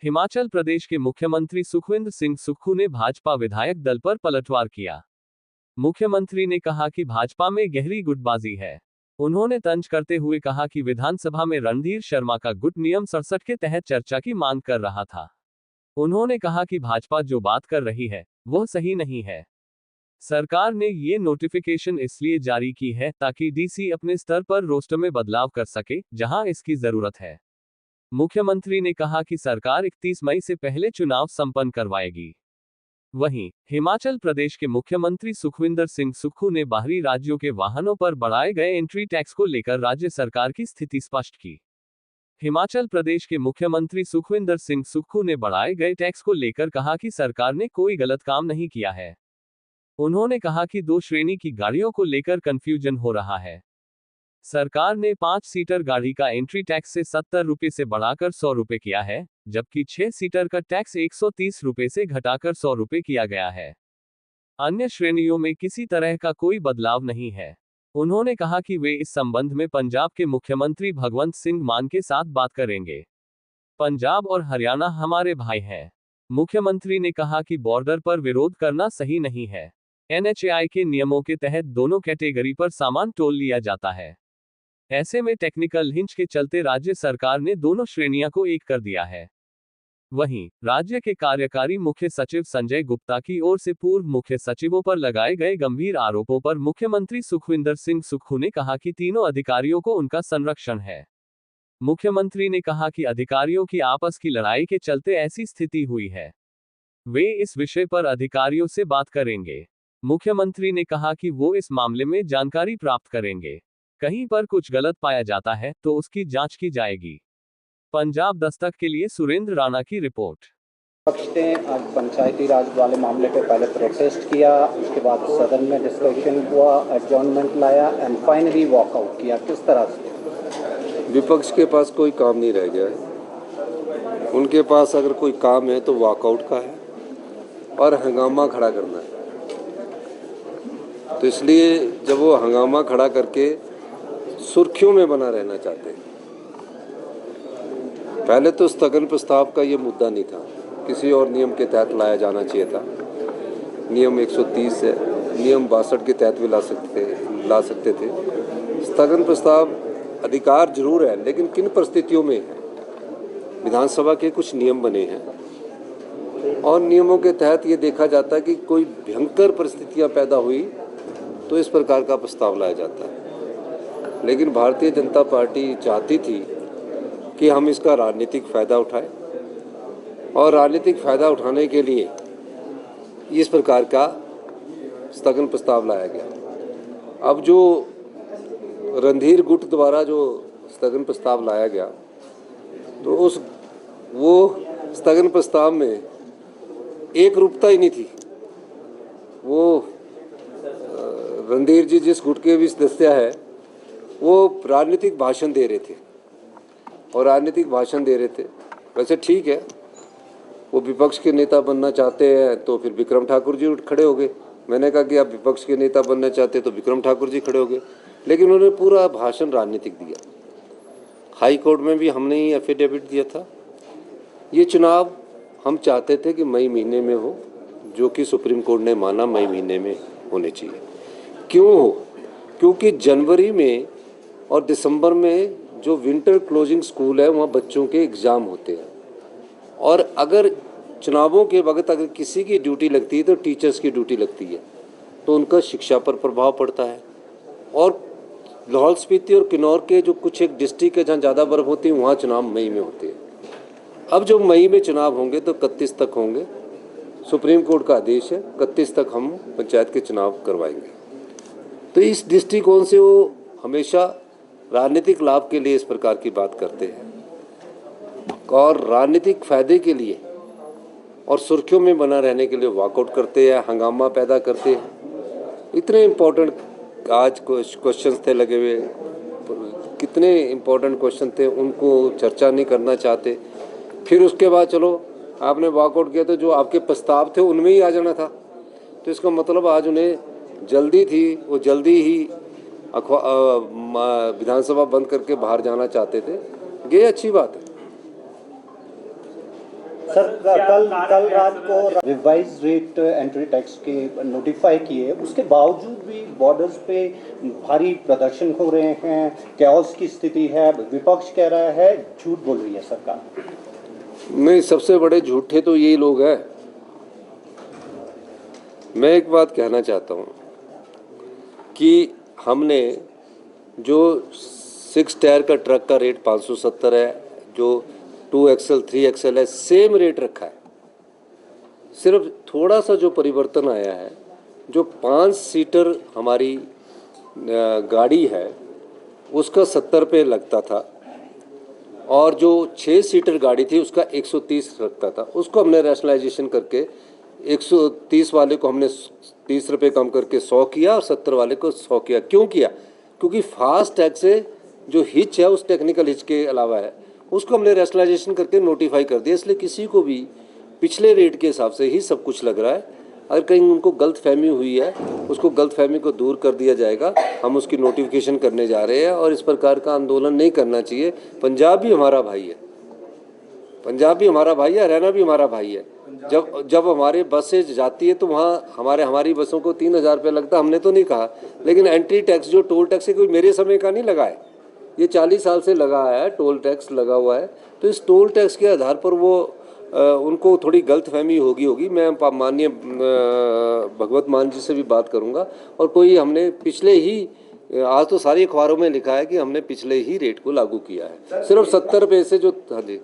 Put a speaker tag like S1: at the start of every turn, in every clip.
S1: हिमाचल प्रदेश के मुख्यमंत्री सुखविंदर सिंह सुक्खू ने भाजपा विधायक दल पर पलटवार किया। मुख्यमंत्री ने कहा कि भाजपा में गहरी गुटबाजी है। उन्होंने तंज करते हुए कहा कि विधानसभा में रणधीर शर्मा का गुट नियम 67 के तहत चर्चा की मांग कर रहा था। उन्होंने कहा कि भाजपा जो बात कर रही है वह सही नहीं है। सरकार ने ये नोटिफिकेशन इसलिए जारी की है ताकि डीसी अपने स्तर पर रोस्टर में बदलाव कर सके जहां इसकी जरूरत है। मुख्यमंत्री ने कहा कि सरकार 31 मई से पहले चुनाव संपन्न करवाएगी। वहीं हिमाचल प्रदेश के मुख्यमंत्री सुखविंदर सिंह सुक्खू ने बाहरी राज्यों के वाहनों पर बढ़ाए गए एंट्री टैक्स को लेकर राज्य सरकार की स्थिति स्पष्ट की। हिमाचल प्रदेश के मुख्यमंत्री सुखविंदर सिंह सुक्खू ने बढ़ाए गए टैक्स को लेकर कहा कि सरकार ने कोई गलत काम नहीं किया है। उन्होंने कहा कि 2 श्रेणी की गाड़ियों को लेकर कंफ्यूजन हो रहा है। सरकार ने 5 सीटर गाड़ी का एंट्री टैक्स से 70 रुपए से बढ़ाकर 100 रुपए किया है, जबकि 6 सीटर का टैक्स 130 रुपए से घटाकर 100 रुपए किया गया है। अन्य श्रेणियों में किसी तरह का कोई बदलाव नहीं है। उन्होंने कहा कि वे इस संबंध में पंजाब के मुख्यमंत्री भगवंत सिंह मान के साथ बात करेंगे। पंजाब और हरियाणा हमारे भाई हैं। मुख्यमंत्री ने कहा कि बॉर्डर पर विरोध करना सही नहीं है। NHAI के नियमों के तहत दोनों कैटेगरी पर सामान टोल लिया जाता है। ऐसे में टेक्निकल हिंच के चलते राज्य सरकार ने दोनों श्रेणियां को एक कर दिया है। वहीं राज्य के कार्यकारी मुख्य सचिव संजय गुप्ता की ओर से पूर्व मुख्य सचिवों पर लगाए गए गंभीर आरोपों पर मुख्यमंत्री सुखविंदर सिंह सुक्खू ने कहा कि तीनों अधिकारियों को उनका संरक्षण है। मुख्यमंत्री ने कहा कि अधिकारियों की आपस की लड़ाई के चलते ऐसी स्थिति हुई है। वे इस विषय पर अधिकारियों से बात करेंगे। मुख्यमंत्री ने कहा कि वो इस मामले में जानकारी प्राप्त करेंगे। कहीं पर कुछ गलत पाया जाता है तो उसकी जांच की जाएगी। पंजाब दस्तक के लिए सुरेंद्र राणा की रिपोर्ट।
S2: विपक्ष ने आज पंचायती राज वाले मामले पे पहले प्रोटेस्ट किया, उसके बाद सदन में डिस्कशन हुआ, एडजॉर्नमेंट लाया एंड फाइनली वॉकआउट किया। किस तरह से?
S3: विपक्ष के पास कोई काम नहीं रह गया है। उनके पास अगर कोई काम है तो वॉकआउट का है और हंगामा खड़ा करना है। तो इसलिए जब वो हंगामा खड़ा करके सुर्खियों में बना रहना चाहते हैं, पहले तो स्थगन प्रस्ताव का ये मुद्दा नहीं था, किसी और नियम के तहत लाया जाना चाहिए था। नियम 130 है, नियम 62 के तहत भी ला सकते थे। स्थगन प्रस्ताव अधिकार जरूर है, लेकिन किन परिस्थितियों में है। विधानसभा के कुछ नियम बने हैं और नियमों के तहत ये देखा जाता है कि कोई भयंकर परिस्थितियां पैदा हुई तो इस प्रकार का प्रस्ताव लाया जाता है। लेकिन भारतीय जनता पार्टी चाहती थी कि हम इसका राजनीतिक फ़ायदा उठाएं और राजनीतिक फ़ायदा उठाने के लिए इस प्रकार का स्थगन प्रस्ताव लाया गया। अब जो रणधीर गुट द्वारा जो स्थगन प्रस्ताव लाया गया, तो वो स्थगन प्रस्ताव में एक रूपता ही नहीं थी। वो रणधीर जी जिस गुट के भी सदस्य है, वो राजनीतिक भाषण दे रहे थे और राजनीतिक भाषण दे रहे थे। वैसे ठीक है, वो विपक्ष के नेता बनना चाहते हैं तो फिर विक्रम ठाकुर जी उठ खड़े हो गए। मैंने कहा कि आप विपक्ष के नेता बनना चाहते तो विक्रम ठाकुर जी खड़े हो गए, लेकिन उन्होंने पूरा भाषण राजनीतिक दिया। हाई कोर्ट में भी हमने ही एफिडेविट दिया था। ये चुनाव हम चाहते थे कि मई महीने में हो, जो कि सुप्रीम कोर्ट ने माना मई महीने में होने चाहिए। क्यों हो? क्योंकि जनवरी में और दिसंबर में जो विंटर क्लोजिंग स्कूल है, वहाँ बच्चों के एग्ज़ाम होते हैं और अगर चुनावों के वक्त अगर किसी की ड्यूटी लगती है तो टीचर्स की ड्यूटी लगती है, तो उनका शिक्षा पर प्रभाव पड़ता है। और लाहौल स्पीति और किन्नौर के जो कुछ एक डिस्ट्रिक्ट है जहाँ ज़्यादा बर्फ होती है, वहाँ चुनाव मई में होते हैं। अब जो मई में चुनाव होंगे तो 31 तक होंगे। सुप्रीम कोर्ट का आदेश है 31 तक हम पंचायत के चुनाव करवाएंगे। तो इस दृष्टिकोण से वो हमेशा राजनीतिक लाभ के लिए इस प्रकार की बात करते हैं और राजनीतिक फायदे के लिए और सुर्खियों में बना रहने के लिए वॉकआउट करते हैं, हंगामा पैदा करते हैं। इतने इम्पोर्टेंट आज क्वेश्चंस थे लगे हुए, कितने इम्पोर्टेंट क्वेश्चन थे, उनको चर्चा नहीं करना चाहते। फिर उसके बाद चलो आपने वॉकआउट किया तो जो आपके प्रस्ताव थे उनमें ही आ जाना था। तो इसका मतलब आज उन्हें जल्दी थी, वो जल्दी ही विधानसभा बंद करके बाहर जाना चाहते थे। ये अच्छी बात है।
S2: सर कल रात को रिवाइज रेट एंट्री टैक्स के नोटिफाई किए, उसके बावजूद भी बॉर्डर्स पे भारी प्रदर्शन हो रहे हैं, कैओस की स्थिति है, विपक्ष कह रहा है झूठ बोल रही है सरकार।
S3: नहीं, सबसे बड़े झूठे तो यही लोग हैं। मैं एक बात कहना चाहता हूँ कि हमने जो 6 टायर का ट्रक का रेट 570 है, जो 2XL 3XL है, सेम रेट रखा है। सिर्फ थोड़ा सा जो परिवर्तन आया है, जो 5 सीटर हमारी गाड़ी है उसका 70 रुपये लगता था, और जो 6 सीटर गाड़ी थी उसका 130 लगता था। उसको हमने रैशनलाइजेशन करके 130 वाले को हमने 30 रुपये कम करके 100 किया और 70 वाले को 100 किया। क्यों किया? क्योंकि फास्ट टैग से जो हिच है उस टेक्निकल हिच के अलावा है, उसको हमने रैशनलाइजेशन करके नोटिफाई कर दिया। इसलिए किसी को भी पिछले रेट के हिसाब से ही सब कुछ लग रहा है। अगर कहीं उनको गलत फहमी हुई है, उसको गलत फहमी को दूर कर दिया जाएगा। हम उसकी नोटिफिकेशन करने जा रहे हैं और इस प्रकार का आंदोलन नहीं करना चाहिए। पंजाब भी हमारा भाई है, पंजाब भी हमारा भाई है, हरियाणा भी हमारा भाई है। जब हमारे बस से जाती है तो वहाँ हमारी बसों को 3000 रुपये लगता है। हमने तो नहीं कहा, लेकिन एंट्री टैक्स जो टोल टैक्स है कोई मेरे समय का नहीं लगा है, ये 40 साल से लगा है, टोल टैक्स लगा हुआ है। तो इस टोल टैक्स के आधार पर वो उनको थोड़ी गलतफहमी होगी। मैं माननीय भगवत मान जी से भी बात करूंगा, और कोई हमने पिछले ही, आज तो सारी अखबारों में लिखा है कि हमने पिछले ही रेट को लागू किया है। सिर्फ 70 रुपये से जो, हाँ जी,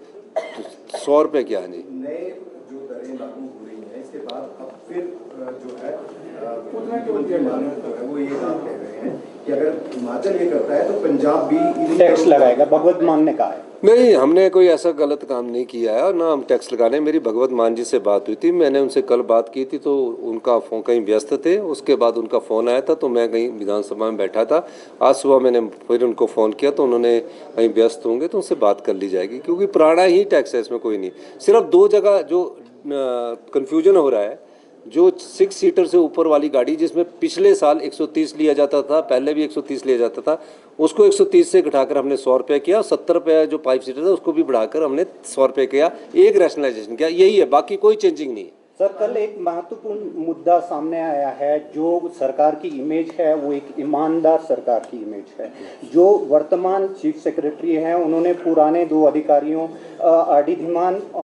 S3: 100 रुपये क्या है जी,
S4: नए जो दरें लागू हो रही हैं, इसके बाद अब फिर जो है मुख्यमंत्री माननीय जो है वो ये बात कह रहे हैं कि अगर हिमाचल ये करता है तो पंजाब भी
S2: टैक्स लगाएगा। भगवत मान ने कहा है।
S3: नहीं, हमने कोई ऐसा गलत काम नहीं किया है और ना हम टैक्स लगाने। मेरी भगवत मान जी से बात हुई थी, मैंने उनसे कल बात की थी, तो उनका फ़ोन, कहीं व्यस्त थे, उसके बाद उनका फ़ोन आया था तो मैं कहीं विधानसभा में बैठा था। आज सुबह मैंने फिर उनको फ़ोन किया तो उन्होंने कहीं व्यस्त होंगे तो उनसे बात कर ली जाएगी, क्योंकि पुराना ही टैक्स है, इसमें कोई नहीं। सिर्फ 2 जगह जो कन्फ्यूजन हो रहा है, जो 6 सीटर से ऊपर वाली गाड़ी जिसमें पिछले साल 130 लिया जाता था, पहले भी 130 लिया जाता था, उसको 130 से घटाकर हमने 100 रुपये किया। 70 रुपये जो 5 सीटर था उसको भी बढ़ाकर हमने 100 रुपये किया। एक रैशनलाइजेशन किया, यही है, बाकी कोई चेंजिंग नहीं है।
S2: सर कल एक महत्वपूर्ण मुद्दा सामने आया है, जो सरकार की इमेज है वो एक ईमानदार सरकार की इमेज है। जो वर्तमान चीफ सेक्रेटरी हैं उन्होंने पुराने 2 अधिकारियों RD धीमान